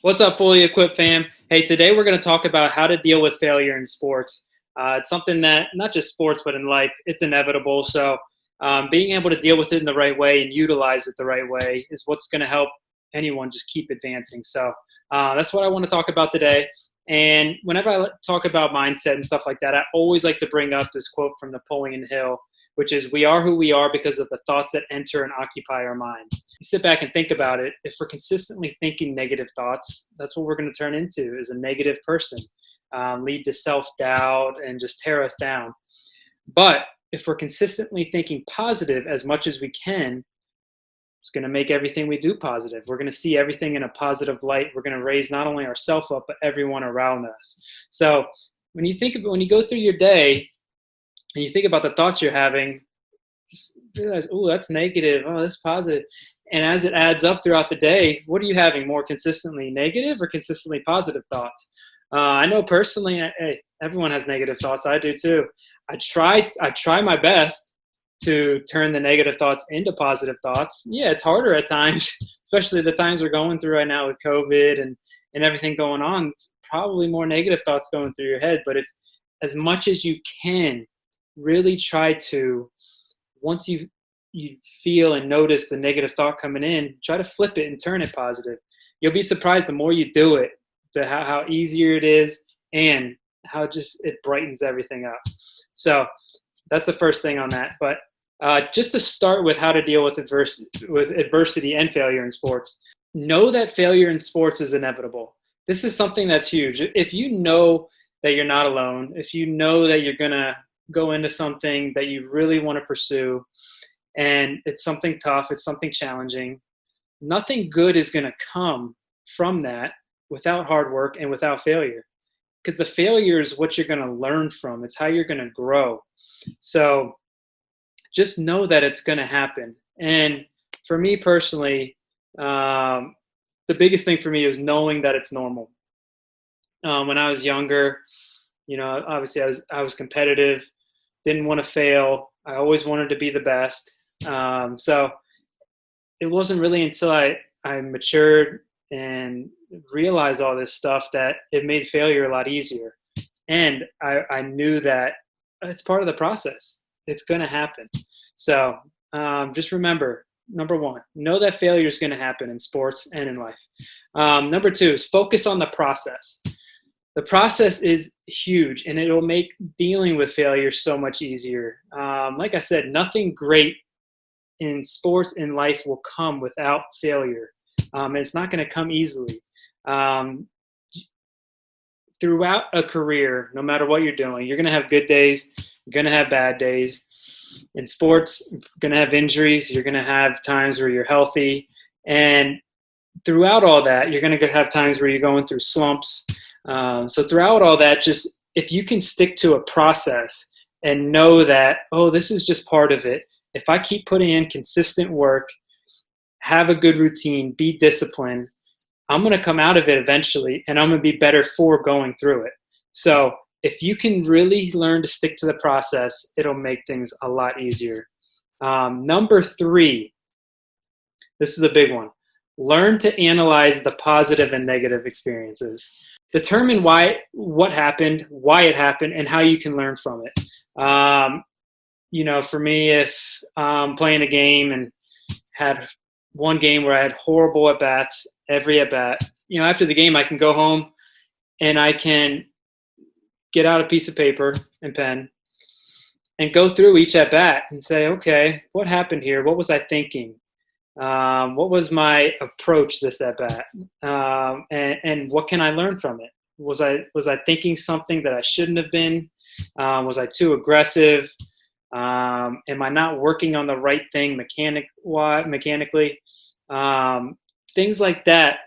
What's up, Fully Equipped fam? Hey, today we're going to talk about how to deal with failure in sports. It's something that, not just sports, but in life, it's inevitable. So, being able to deal with it in the right way and utilize it the right way is what's going to help anyone just keep advancing. So, that's what I want to talk about today. And whenever I talk about mindset and stuff like that, I always like to bring up this quote from Napoleon Hill, which is, "We are who we are because of the thoughts that enter and occupy our minds." You sit back and think about it. If we're consistently thinking negative thoughts, that's what we're going to turn into, is a negative person, lead to self-doubt and just tear us down. But if we're consistently thinking positive as much as we can, it's going to make everything we do positive. We're going to see everything in a positive light. We're going to raise not only ourselves up, but everyone around us. So when you go through your day and you think about the thoughts you're having, just realize, oh, that's negative. Oh, that's positive. And as it adds up throughout the day, what are you having more consistently, negative or consistently positive thoughts? I know personally, hey, everyone has negative thoughts. I do too. I try my best to turn the negative thoughts into positive thoughts. Yeah, it's harder at times, especially the times we're going through right now with COVID and everything going on. It's probably more negative thoughts going through your head. But if, as much as you can, really try to, once you feel and notice the negative thought coming in, try to flip it and turn it positive. You'll be surprised the more you do it, how easier it is, and how just it brightens everything up. So that's the first thing on that. But just to start with how to deal with adversity and failure in sports, know that failure in sports is inevitable. This is something that's huge. If you know that you're not alone, if you know that you're going to go into something that you really want to pursue, and it's something tough, it's something challenging, nothing good is going to come from that without hard work and without failure. Because the failure is what you're going to learn from. It's how you're going to grow. So just know that it's going to happen. And for me personally, the biggest thing for me is knowing that it's normal. When I was younger, obviously I was competitive, didn't want to fail. I always wanted to be the best. So it wasn't really until I matured and realized all this stuff that it made failure a lot easier. And I knew that it's part of the process. It's going to happen. So just remember, number one, know that failure is going to happen in sports and in life. Number two is focus on the process. The process is huge, and it'll make dealing with failure so much easier. Like I said, nothing great in sports and life will come without failure. It's not going to come easily. Throughout a career, no matter what you're doing, you're going to have good days, you're going to have bad days. In sports, you're going to have injuries, you're going to have times where you're healthy. And throughout all that, you're going to have times where you're going through slumps. So throughout all that, just if you can stick to a process and know that, oh, this is just part of it. If I keep putting in consistent work, have a good routine, be disciplined, I'm going to come out of it eventually, and I'm going to be better for going through it. So if you can really learn to stick to the process, it'll make things a lot easier. Number three, this is a big one. Learn to analyze the positive and negative experiences. Determine what happened, why it happened, and how you can learn from it. For me, if I'm playing a game and had one game where I had horrible at-bats, every at-bat, after the game I can go home and I can get out a piece of paper and pen and go through each at-bat and say, okay, what happened here? What was I thinking? What was my approach this at-bat? And what can I learn from it? Was I thinking something that I shouldn't have been? Was I too aggressive? Am I not working on the right thing mechanically? Things like that.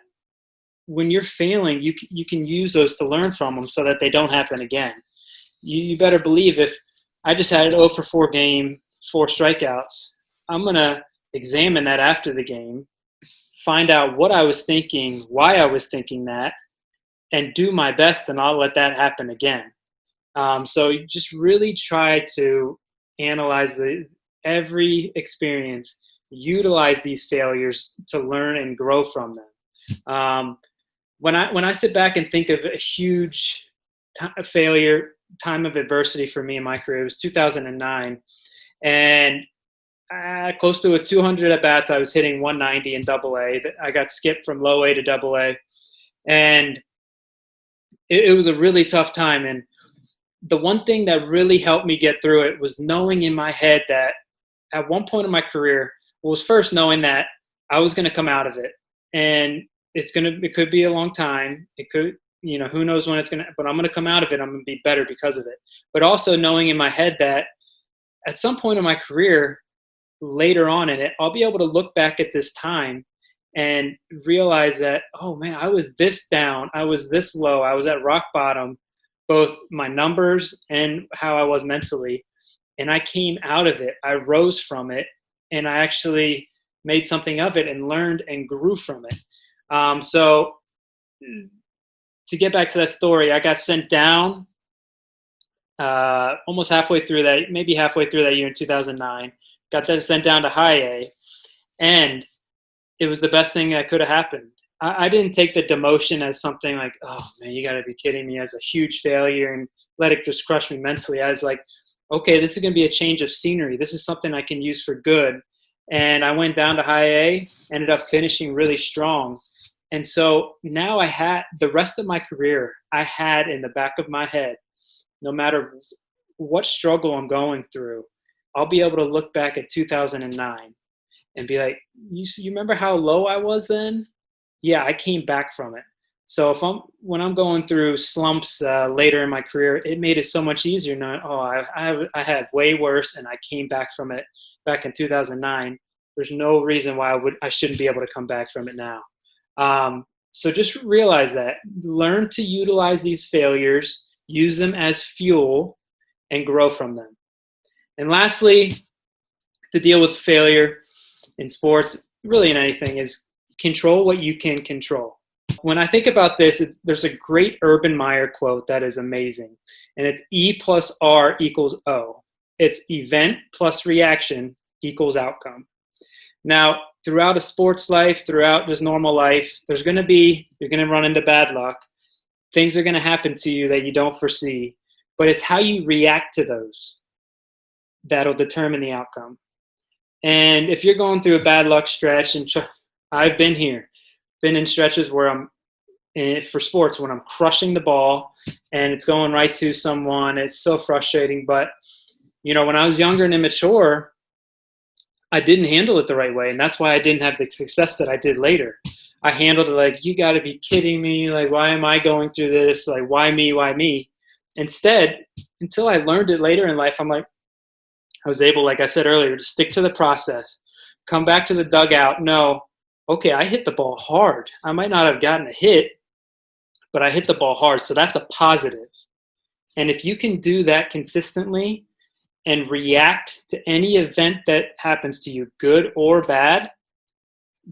When you're failing, you can use those to learn from them so that they don't happen again. You better believe, if I just had an 0 for 4 game, 4 strikeouts, I'm going to examine that after the game, find out what I was thinking, why I was thinking that, and do my best to not let that happen again. So you just really try to analyze every experience, utilize these failures to learn and grow from them. When I sit back and think of a huge failure, time of adversity for me in my career, it was 2009, and close to a 200 at bats. I was hitting 190 in Double A. I got skipped from Low A to Double A, and it was a really tough time. And the one thing that really helped me get through it was knowing in my head that at one point in my career was first knowing that I was going to come out of it, and it could be a long time. It could, who knows when it's going to, but I'm going to come out of it. I'm going to be better because of it. But also knowing in my head that at some point in my career, later on in it, I'll be able to look back at this time and realize that, oh man, I was this down, I was this low, I was at rock bottom, both my numbers and how I was mentally. And I came out of it, I rose from it, and I actually made something of it and learned and grew from it. So to get back to that story, I got sent down almost halfway through that, maybe halfway through that year in 2009. Got sent down to High A, and it was the best thing that could have happened. I didn't take the demotion as something like, oh man, you got to be kidding me, as a huge failure and let it just crush me mentally. I was like, okay, this is going to be a change of scenery. This is something I can use for good. And I went down to High A, ended up finishing really strong. And so now I had the rest of my career, I had in the back of my head, no matter what struggle I'm going through, I'll be able to look back at 2009 and be like, you remember how low I was then? Yeah, I came back from it. So when I'm going through slumps later in my career, it made it so much easier. Knowing, I had way worse, and I came back from it back in 2009. There's no reason why I shouldn't be able to come back from it now. So just realize that. Learn to utilize these failures, use them as fuel, and grow from them. And lastly, to deal with failure in sports, really in anything, is control what you can control. When I think about this, there's a great Urban Meyer quote that is amazing, and it's E plus R equals O. It's event plus reaction equals outcome. Now, throughout a sports life, throughout just normal life, you're going to run into bad luck. Things are going to happen to you that you don't foresee, but it's how you react to those that'll determine the outcome. And if you're going through a bad luck stretch, and I've been in stretches where for sports, when I'm crushing the ball and it's going right to someone, it's so frustrating. But, when I was younger and immature, I didn't handle it the right way. And that's why I didn't have the success that I did later. I handled it like, you got to be kidding me. Like, why am I going through this? Like, why me? Why me? Instead, until I learned it later in life, I was able, like I said earlier, to stick to the process, come back to the dugout, know, okay, I hit the ball hard. I might not have gotten a hit, but I hit the ball hard. So that's a positive. And if you can do that consistently and react to any event that happens to you, good or bad,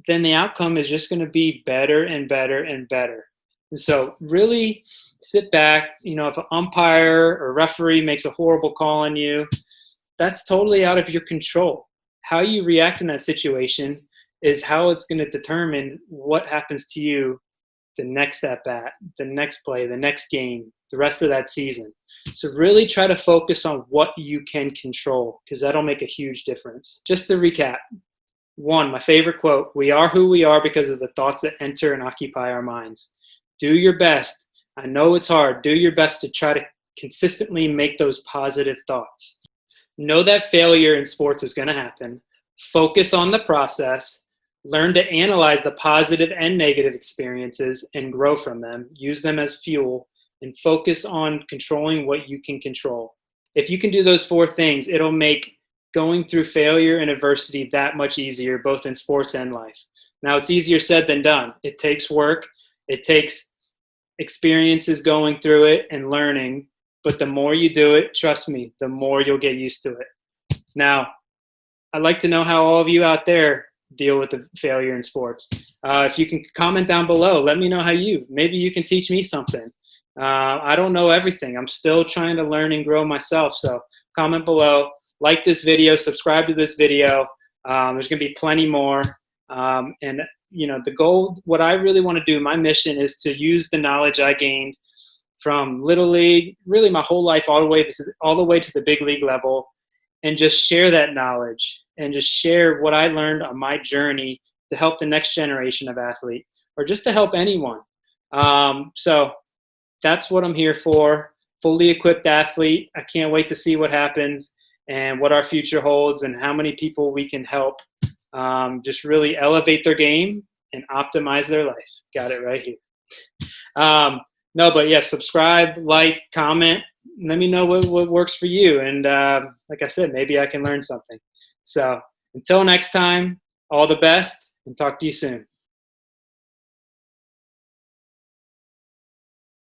then the outcome is just going to be better and better and better. And so really sit back. If an umpire or referee makes a horrible call on you, that's totally out of your control. How you react in that situation is how it's going to determine what happens to you the next at bat, the next play, the next game, the rest of that season. So really try to focus on what you can control, because that'll make a huge difference. Just to recap, 1, my favorite quote, we are who we are because of the thoughts that enter and occupy our minds. Do your best. I know it's hard. Do your best to try to consistently make those positive thoughts. Know that failure in sports is going to happen. Focus on the process. Learn to analyze the positive and negative experiences and grow from them. Use them as fuel, and focus on controlling what you can control. If you can do those 4 things, it'll make going through failure and adversity that much easier, both in sports and life. Now, it's easier said than done. It takes work. It takes experiences going through it and learning. But the more you do it, trust me, the more you'll get used to it. Now, I'd like to know how all of you out there deal with the failure in sports. If you can comment down below, let me know how maybe you can teach me something. I don't know everything. I'm still trying to learn and grow myself. So comment below, like this video, subscribe to this video. There's going to be plenty more. And the goal, what I really want to do, my mission is to use the knowledge I gained from Little League, really my whole life, all the way to the big league level, and just share that knowledge and just share what I learned on my journey to help the next generation of athlete, or just to help anyone. So that's what I'm here for. Fully equipped athlete. I can't wait to see what happens and what our future holds and how many people we can help just really elevate their game and optimize their life. Got it right here. No, but yeah, subscribe, like, comment. Let me know what works for you. And like I said, maybe I can learn something. So until next time, all the best, and talk to you soon.